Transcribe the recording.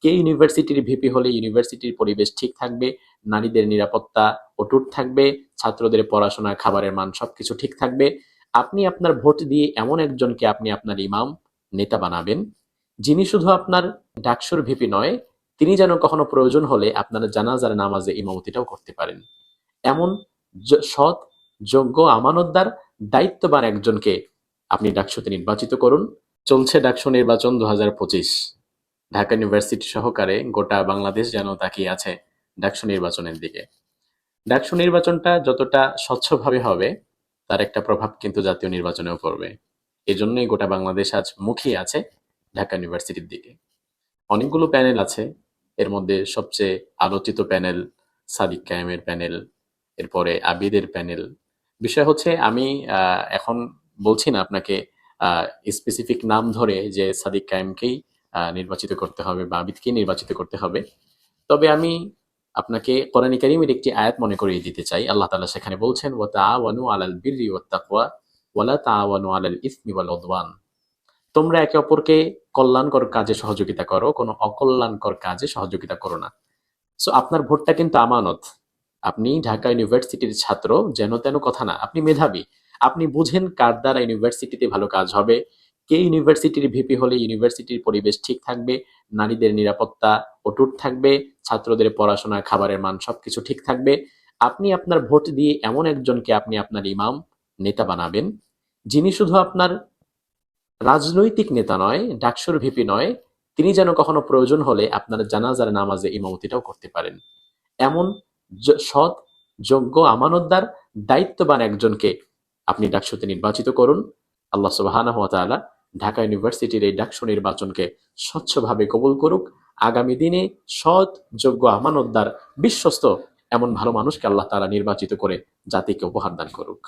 কে ইউনিভার্সিটির ভিপি হলে ইউনিভার্সিটির পরিবেশ ঠিক থাকবে, নারীদের নিরাপত্তা অটুট থাকবে, ছাত্রদের পড়াশোনা খাবারের মান সবকিছু ঠিক থাকবে। আপনি আপনার ভোট দিয়ে এমন একজনকে আপনি আপনার ইমাম নেতা বানাবেন, যিনি শুধু আপনার ডাকসুর ভিপি নয়, তিনি যেন কখনো প্রয়োজন হলে আপনার জানাজার নামাজে ইমামতিটাও করতে পারেন। এমন সৎ, যোগ্য, আমানতদার, দায়িত্ববান একজনকে আপনি ডাকসুতে নির্বাচিত করুন। চলছে ডাকসু নির্বাচন ২০২৫। ঢাকা ইউনিভার্সিটি সহকারে গোটা বাংলাদেশ যেন তাকিয়ে আছে ডাকসু নির্বাচনের দিকে। ডাকসু নির্বাচনটা যতটা স্বচ্ছভাবে হবে, তার একটা প্রভাব কিন্তু জাতীয় নির্বাচনেও পড়বে। এজন্যই গোটা বাংলাদেশ আজ মুখিয়ে আছে ঢাকা ইউনিভার্সিটির দিকে। অনেকগুলো প্যানেল আছে, এর মধ্যে সবচেয়ে আলোচিত প্যানেল সাদিক কায়েমের প্যানেল, এরপরে আবিদের প্যানেল। বিষয় হচ্ছে, আমি এখন বলছি না আপনাকে স্পেসিফিক নাম ধরে যে সাদিক কায়েমকেই নির্বাচিত করতে হবে বা আবিদকেই নির্বাচিত করতে হবে। তবে আমি আপনাকে কোরআন কারীমের একটি আয়াত মনে করিয়ে দিতে চাই। আল্লাহ তাআলা সেখানে বলছেন, ওয়া তাআওয়ানু আলাল বিররি ওয়াত তাকওয়া ওয়া লা তাআওয়ানু আলাল ইসমি ওয়াল উদওয়ান। তোমরা একে অপরকে কল্যাণকর কাজে সহযোগিতা করো, কোনো অকল্যাণকর কাজে সহযোগিতা করো না। সো আপনার ভোটটা কিন্তু আমানত। আপনি ঢাকা ইউনিভার্সিটির ছাত্র, যেন তেন কথা না। আপনি মেধাবী, আপনি বুঝেন কার দ্বারা ইউনিভার্সিটিতে ভালো কাজ হবে, কে ইউনিভার্সিটির ভিপি হলে ইউনিভার্সিটির পরিবেশ ঠিক থাকবে, নারীদের নিরাপত্তা অটুট থাকবে, ছাত্রদের পড়াশোনা খাবারের মান সবকিছু ঠিক থাকবে। আপনি আপনার ভোট দিয়ে এমন একজনকে আপনি আপনার ইমাম নেতা বানাবেন, যিনি শুধু আপনার রাজনৈতিক নেতা নয়, ডাকসুর ভিপি নয়, তিনি যেন কখনো প্রয়োজন হলে আপনার জানাজার নামাজে ইমামতিটাও করতে পারেন। এমন সৎ, যোগ্য, আমানতদার, দায়িত্ববান একজনকে আপনি ডাকসুতে নির্বাচিত করুন। আল্লাহ সুবহানাহু ওয়া তাআলা ঢাকা ইউনিভার্সিটির এই ডাকসু নির্বাচনকে স্বচ্ছভাবে কবুল করুক। আগামী দিনে সৎ, যোগ্য, আমানতদার, বিশ্বস্ত এমন ভালো মানুষকে আল্লাহ তাআলা নির্বাচিত করে জাতিকে উপহার দান করুক।